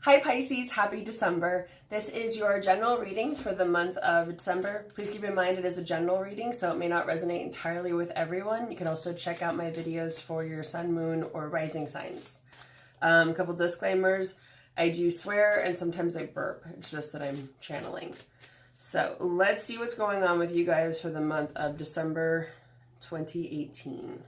Hi Pisces, happy December. This is your general reading for the month of December. Please keep in mind it is a general reading, so it may not resonate entirely with everyone. You can also check out my videos for your sun, moon, or rising signs. A couple disclaimers. I do swear and sometimes I burp. It's just that I'm channeling. So let's see what's going on with you guys for the month of December 2018.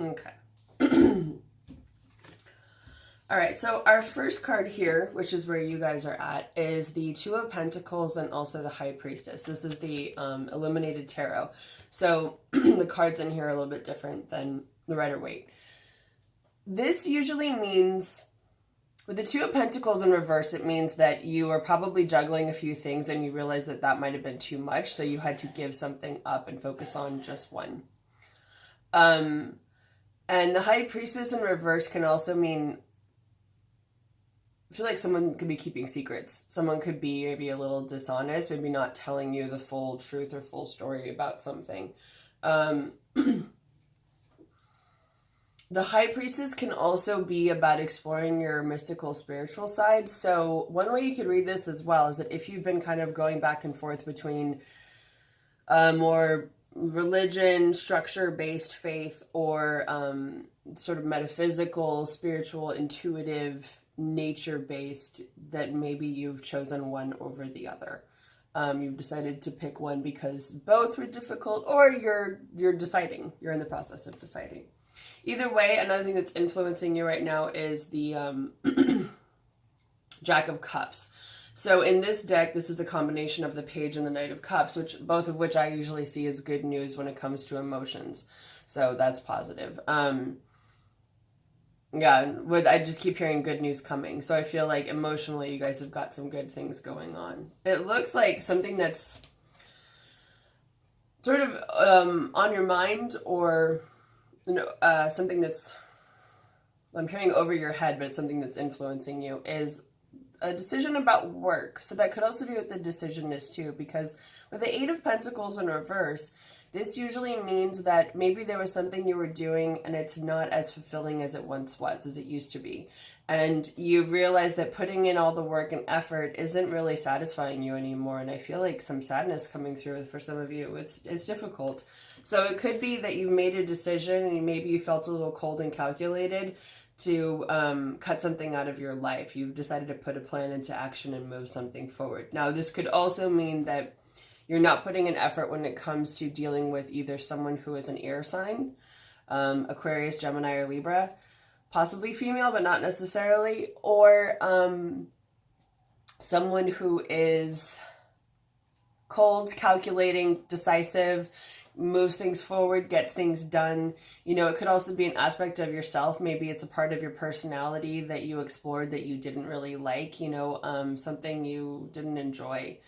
Okay. All right, so our first card here, which is where you guys are at, is the Two of Pentacles and also the High Priestess. This is the Illuminated Tarot. So the cards in here are a little bit different than the Rider-Waite. This usually means, with the Two of Pentacles in reverse, it means that you are probably juggling a few things and you realize that that might have been too much, so you had to give something up and focus on just one. And the High Priestess in reverse can also mean, I feel like someone could be keeping secrets. Someone could be maybe a little dishonest, maybe not telling you the full truth or full story about something. The High Priestess can also be about exploring your mystical, spiritual side. So one way you could read this as well is that if you've been kind of going back and forth between more religion, structure-based faith, or sort of metaphysical, spiritual, intuitive, nature-based, that maybe you've chosen one over the other. You've decided to pick one because both were difficult, or you're deciding. You're in the process of deciding. Either way, another thing that's influencing you right now is the Jack of Cups. So in this deck, this is a combination of the Page and the Knight of Cups, both of which I usually see as good news when it comes to emotions. So that's positive. Yeah, I just keep hearing good news coming. So I feel like emotionally you guys have got some good things going on. It looks like something that's sort of on your mind, or something that's, I'm hearing over your head, but it's something that's influencing you, is a decision about work. So that could also be with the decisionness too, because with the Eight of Pentacles in reverse, this usually means that maybe there was something you were doing and it's not as fulfilling as it once was, as it used to be. And you've realized that putting in all the work and effort isn't really satisfying you anymore. And I feel like some sadness coming through for some of you. It's difficult. So it could be that you've made a decision and maybe you felt a little cold and calculated to cut something out of your life. You've decided to put a plan into action and move something forward. Now, this could also mean that you're not putting an effort when it comes to dealing with either someone who is an air sign, Aquarius, Gemini, or Libra, possibly female, but not necessarily, or someone who is cold, calculating, decisive, moves things forward, gets things done. You know, it could also be an aspect of yourself. Maybe it's a part of your personality that you explored that you didn't really like, something you didn't enjoy.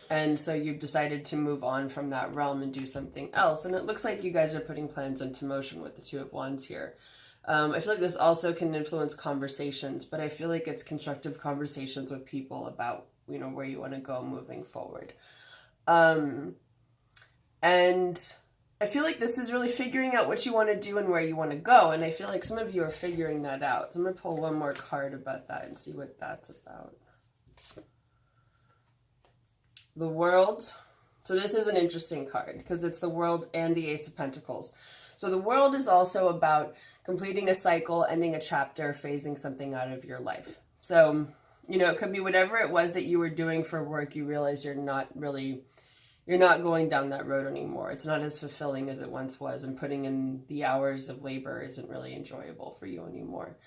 And so you've decided to move on from that realm and do something else. And it looks like you guys are putting plans into motion with the Two of Wands here. I feel like this also can influence conversations, but I feel like it's constructive conversations with people about, where you want to go moving forward. And I feel like this is really figuring out what you want to do and where you want to go. And I feel like some of you are figuring that out. So I'm going to pull one more card about that and see what that's about. The World. So this is an interesting card because it's the World and the Ace of Pentacles. So the World is also about completing a cycle, ending a chapter, phasing something out of your life. So, it could be whatever it was that you were doing for work. You realize you're not going down that road anymore. It's not as fulfilling as it once was, and putting in the hours of labor isn't really enjoyable for you anymore.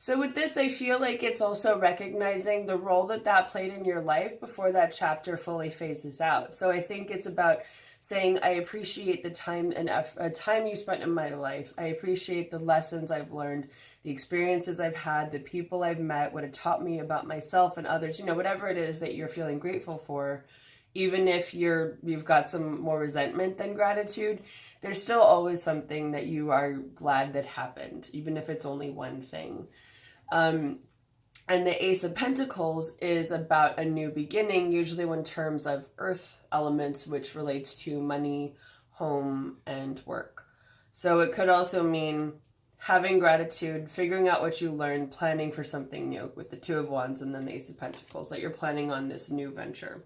So with this, I feel like it's also recognizing the role that played in your life before that chapter fully phases out. So I think it's about saying, I appreciate the time and time you spent in my life. I appreciate the lessons I've learned, the experiences I've had, the people I've met, what it taught me about myself and others, whatever it is that you're feeling grateful for. Even if you've got some more resentment than gratitude, there's still always something that you are glad that happened, even if it's only one thing. And the Ace of Pentacles is about a new beginning, usually in terms of earth elements, which relates to money, home, and work. So it could also mean having gratitude, figuring out what you learned, planning for something new with the Two of Wands and then the Ace of Pentacles, that you're planning on this new venture.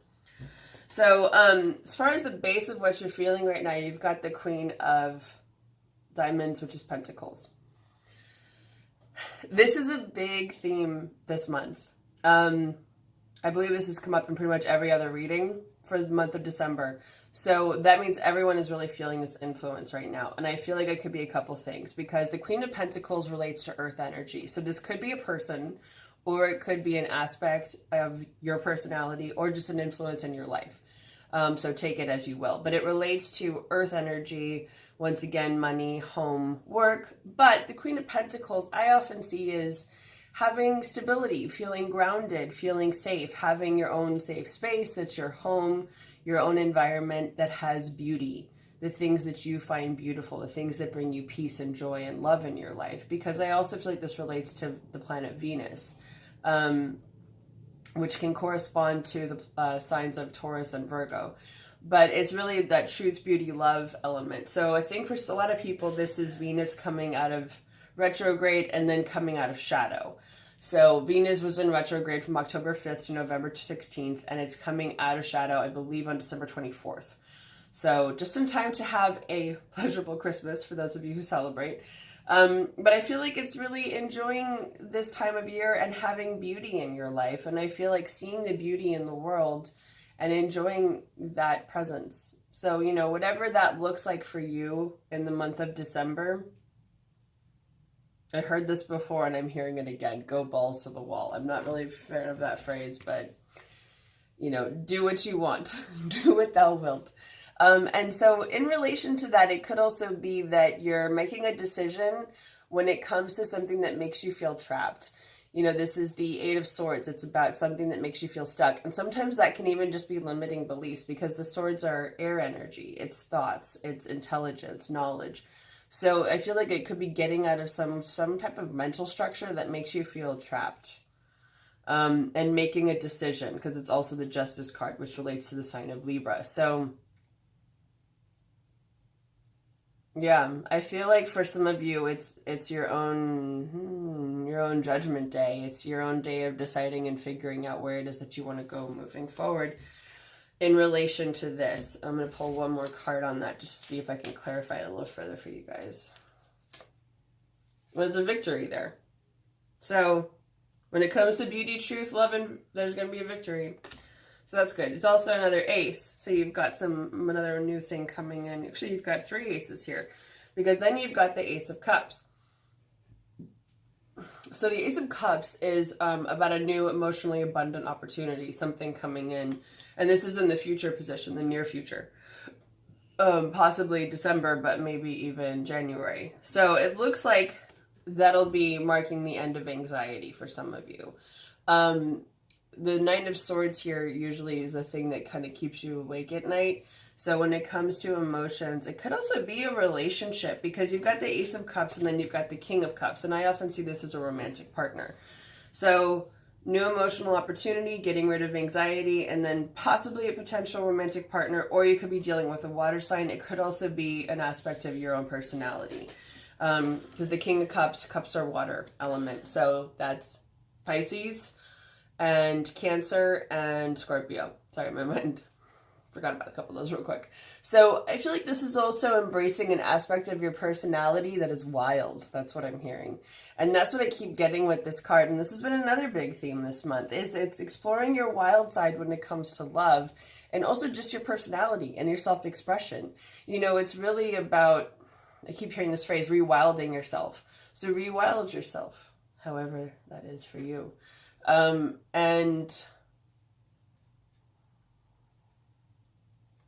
So as far as the base of what you're feeling right now, you've got the Queen of Diamonds, which is Pentacles. This is a big theme this month. I believe this has come up in pretty much every other reading for the month of December. So that means everyone is really feeling this influence right now. And I feel like it could be a couple things, because the Queen of Pentacles relates to earth energy. So this could be a person, or it could be an aspect of your personality, or just an influence in your life. So take it as you will. But it relates to earth energy, once again, money, home, work. But the Queen of Pentacles, I often see is having stability, feeling grounded, feeling safe, having your own safe space, that's your home, your own environment that has beauty, the things that you find beautiful, the things that bring you peace and joy and love in your life. Because I also feel like this relates to the planet Venus, which can correspond to the signs of Taurus and Virgo. But it's really that truth, beauty, love element. So I think for a lot of people, this is Venus coming out of retrograde and then coming out of shadow. So Venus was in retrograde from October 5th to November 16th, and it's coming out of shadow, I believe, on December 24th. So just in time to have a pleasurable Christmas for those of you who celebrate. But I feel like it's really enjoying this time of year and having beauty in your life. And I feel like seeing the beauty in the world and enjoying that presence. So, you know, whatever that looks like for you in the month of December, I heard this before and I'm hearing it again. Go balls to the wall. I'm not really a fan of that phrase, but, you know, do what you want. Do what thou wilt. And so in relation to that, it could also be that you're making a decision when it comes to something that makes you feel trapped. You know, this is the Eight of Swords. It's about something that makes you feel stuck. And sometimes that can even just be limiting beliefs, because the swords are air energy. It's thoughts, it's intelligence, knowledge. So I feel like it could be getting out of some type of mental structure that makes you feel trapped. And making a decision, because it's also the Justice card, which relates to the sign of Libra. So yeah, I feel like for some of you, it's your own judgment day. It's your own day of deciding and figuring out where it is that you want to go moving forward in relation to this. I'm going to pull one more card on that just to see if I can clarify it a little further for you guys. Well, it's a victory there. So when it comes to beauty, truth, love, and there's going to be a victory. So that's good. It's also another ace. So you've got another new thing coming in. Actually, you've got 3 aces here, because then you've got the Ace of Cups. So the Ace of Cups is about a new emotionally abundant opportunity, something coming in. And this is in the future position, the near future. Possibly December, but maybe even January. So it looks like that'll be marking the end of anxiety for some of you. The Knight of Swords here usually is the thing that kind of keeps you awake at night. So when it comes to emotions, it could also be a relationship, because you've got the Ace of Cups and then you've got the King of Cups. And I often see this as a romantic partner. So new emotional opportunity, getting rid of anxiety, and then possibly a potential romantic partner, or you could be dealing with a water sign. It could also be an aspect of your own personality. Because the King of Cups are water element. So that's Pisces and Cancer and Scorpio. Sorry, my mind forgot about a couple of those real quick. So I feel like this is also embracing an aspect of your personality that is wild. That's what I'm hearing. And that's what I keep getting with this card. And this has been another big theme this month, is it's exploring your wild side when it comes to love, and also just your personality and your self-expression. You know, it's really about, I keep hearing this phrase, rewilding yourself. So rewild yourself, however that is for you. And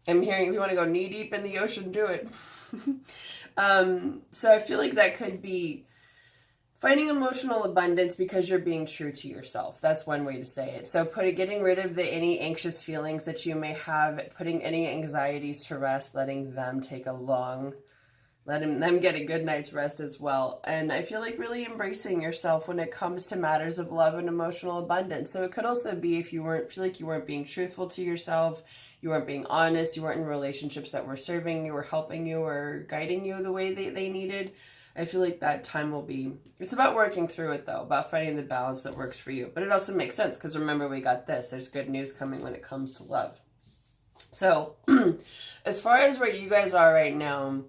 I'm hearing, if you want to go knee deep in the ocean, do it. So I feel like that could be finding emotional abundance because you're being true to yourself. That's one way to say it. So getting rid of any anxious feelings that you may have, putting any anxieties to rest, letting them take a long, letting them get a good night's rest as well. And I feel like really embracing yourself when it comes to matters of love and emotional abundance. So it could also be if you feel like you weren't being truthful to yourself, you weren't being honest, you weren't in relationships that were serving you or helping you or guiding you the way they needed. I feel like that time will be, it's about working through it though, about finding the balance that works for you. But it also makes sense because remember we got this, there's good news coming when it comes to love. So as far as where you guys are right now,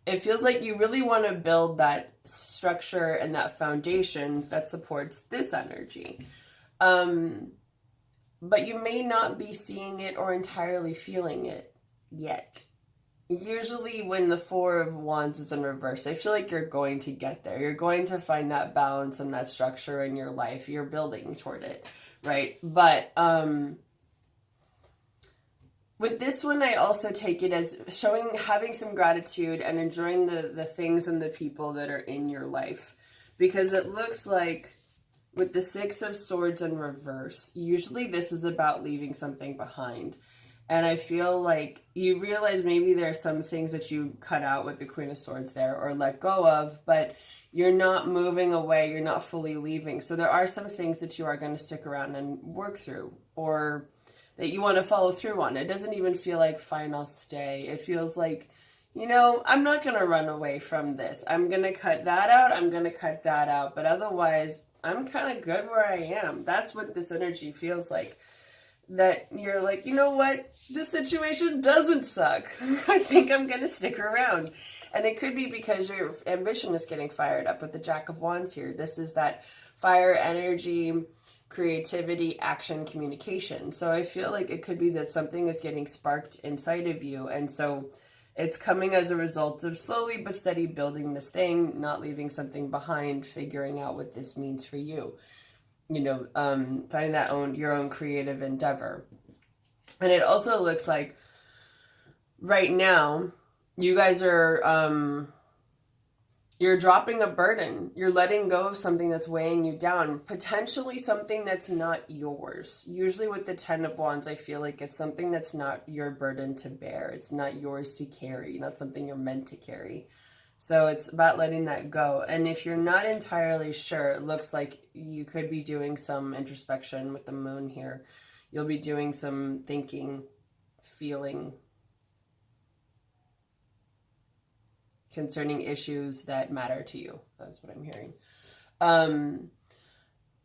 it feels like you really want to build that structure and that foundation that supports this energy. But you may not be seeing it or entirely feeling it yet. Usually when the Four of Wands is in reverse, I feel like you're going to get there. You're going to find that balance and that structure in your life. You're building toward it, right? But with this one, I also take it as having some gratitude and enjoying the things and the people that are in your life. Because it looks like with the Six of Swords in reverse, usually this is about leaving something behind. And I feel like you realize maybe there are some things that you cut out with the Queen of Swords there or let go of, but you're not moving away, you're not fully leaving. So there are some things that you are going to stick around and work through or that you want to follow through on. It doesn't even feel like, fine, I'll stay. It feels like, I'm not going to run away from this. I'm going to cut that out, I'm going to cut that out. But otherwise, I'm kind of good where I am. That's what this energy feels like. That you're like, you know what? This situation doesn't suck. I think I'm going to stick around. And it could be because your ambition is getting fired up with the Jack of Wands here. This is that fire energy, creativity, action, communication. So I feel like it could be that something is getting sparked inside of you. And so it's coming as a result of slowly but steady building this thing, not leaving something behind, figuring out what this means for you. Finding your own creative endeavor. And it also looks like right now you guys are, you're dropping a burden. You're letting go of something that's weighing you down, potentially something that's not yours. Usually with the Ten of Wands, I feel like it's something that's not your burden to bear. It's not yours to carry, not something you're meant to carry. So it's about letting that go. And if you're not entirely sure, it looks like you could be doing some introspection with the moon here. You'll be doing some thinking, feeling concerning issues that matter to you. That's what I'm hearing.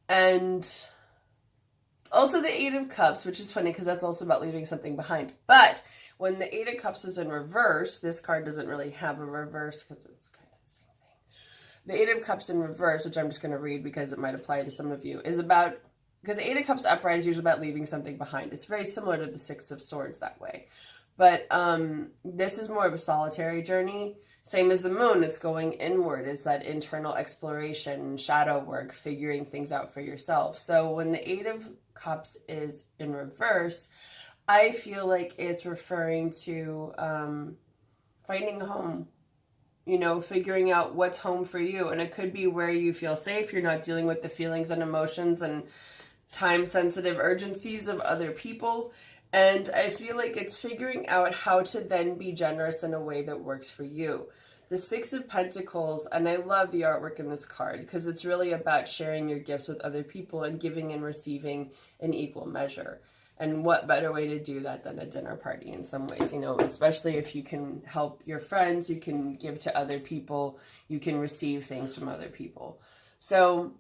And it's also the Eight of Cups, which is funny because that's also about leaving something behind. But when the Eight of Cups is in reverse, this card doesn't really have a reverse because it's kind of the same thing. The Eight of Cups in reverse, which I'm just going to read because it might apply to some of you, is about, because the Eight of Cups upright is usually about leaving something behind. It's very similar to the Six of Swords that way. But this is more of a solitary journey. Same as the moon, it's going inward. It's that internal exploration, shadow work, figuring things out for yourself. So when the Eight of Cups is in reverse, I feel like it's referring to finding home, figuring out what's home for you. And it could be where you feel safe. You're not dealing with the feelings and emotions and time-sensitive urgencies of other people. And I feel like it's figuring out how to then be generous in a way that works for you. The Six of Pentacles, and I love the artwork in this card because it's really about sharing your gifts with other people and giving and receiving in equal measure. And what better way to do that than a dinner party in some ways, especially if you can help your friends, you can give to other people, you can receive things from other people. So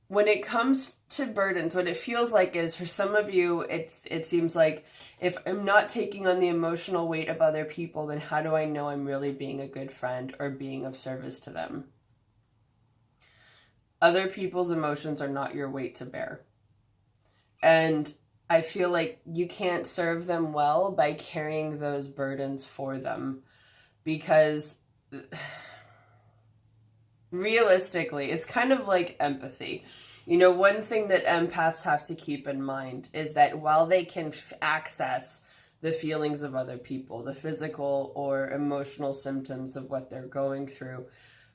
when it comes to burdens, what it feels like is for some of you, it seems like if I'm not taking on the emotional weight of other people, then how do I know I'm really being a good friend or being of service to them? Other people's emotions are not your weight to bear. And I feel like you can't serve them well by carrying those burdens for them because realistically, it's kind of like empathy. One thing that empaths have to keep in mind is that while they can access the feelings of other people, the physical or emotional symptoms of what they're going through,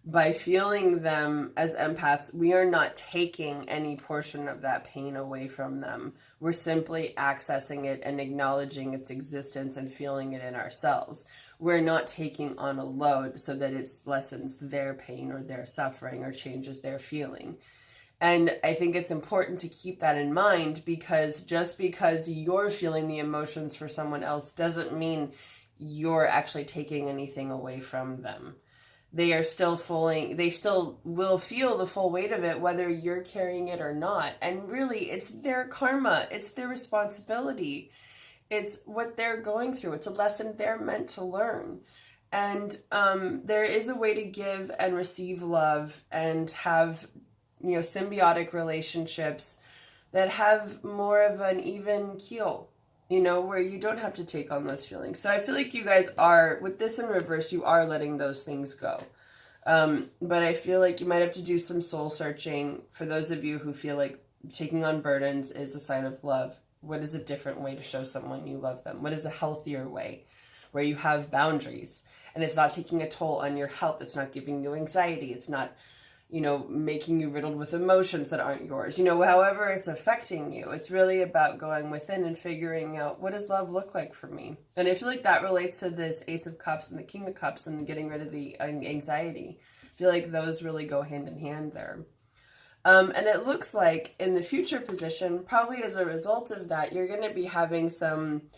by feeling them as empaths, we are not taking any portion of that pain away from them. We're simply accessing it and acknowledging its existence and feeling it in ourselves. We're not taking on a load so that it lessens their pain or their suffering or changes their feeling. And I think it's important to keep that in mind, because just because you're feeling the emotions for someone else doesn't mean you're actually taking anything away from them. They still will feel the full weight of it, whether you're carrying it or not. And really, it's their karma. It's their responsibility. It's what they're going through. It's a lesson they're meant to learn. And there is a way to give and receive love and have, symbiotic relationships that have more of an even keel, where you don't have to take on those feelings. So I feel like you guys are, with this in reverse, you are letting those things go. But I feel like you might have to do some soul searching for those of you who feel like taking on burdens is a sign of love. What is a different way to show someone you love them? What is a healthier way where you have boundaries and it's not taking a toll on your health? It's not giving you anxiety. It's not, making you riddled with emotions that aren't yours. However it's affecting you, it's really about going within and figuring out, what does love look like for me? And I feel like that relates to this Ace of Cups and the King of Cups and getting rid of the anxiety. I feel like those really go hand in hand there. And it looks like in the future position, probably as a result of that, you're going to be having some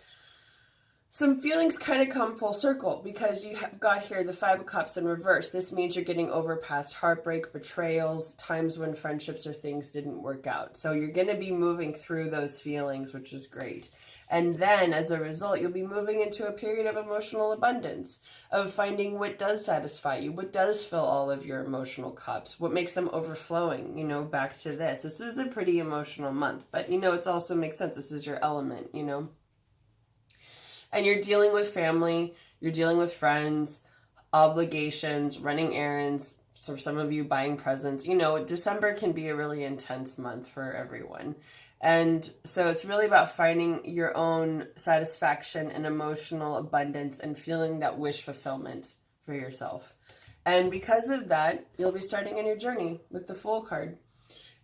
feelings kind of come full circle, because you have got here the Five of Cups in reverse. This means you're getting over past heartbreak, betrayals, times when friendships or things didn't work out. So you're going to be moving through those feelings, which is great. And then as a result, you'll be moving into a period of emotional abundance, of finding what does satisfy you, what does fill all of your emotional cups, what makes them overflowing, back to this. This is a pretty emotional month, but it also makes sense. This is your element, And you're dealing with family, you're dealing with friends, obligations, running errands, so some of you buying presents. December can be a really intense month for everyone. And so it's really about finding your own satisfaction and emotional abundance and feeling that wish fulfillment for yourself. And because of that, you'll be starting a new journey with the Fool card.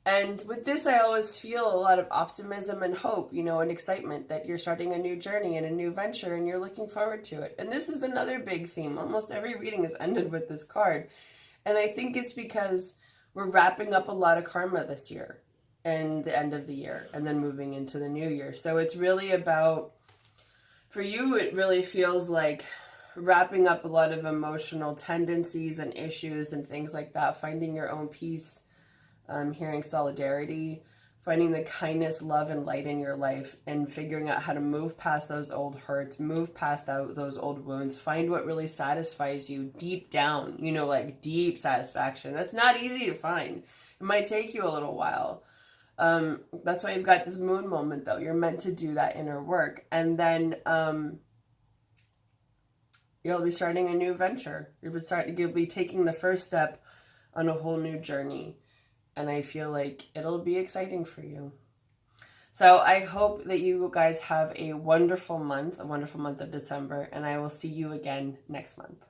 And with this, I always feel a lot of optimism and hope, and excitement that you're starting a new journey and a new venture and you're looking forward to it. And this is another big theme. Almost every reading is ended with this card. And I think it's because we're wrapping up a lot of karma this year and the end of the year and then moving into the new year. So it's really about, for you, it really feels like wrapping up a lot of emotional tendencies and issues and things like that, finding your own peace, hearing solidarity, finding the kindness, love, and light in your life, and figuring out how to move past those old hurts, move past those old wounds, find what really satisfies you deep down, like deep satisfaction. That's not easy to find. It might take you a little while. That's why you've got this moon moment, though. You're meant to do that inner work. And then you'll be starting a new venture. You'll be taking the first step on a whole new journey. And I feel like it'll be exciting for you. So I hope that you guys have a wonderful month of December, and I will see you again next month.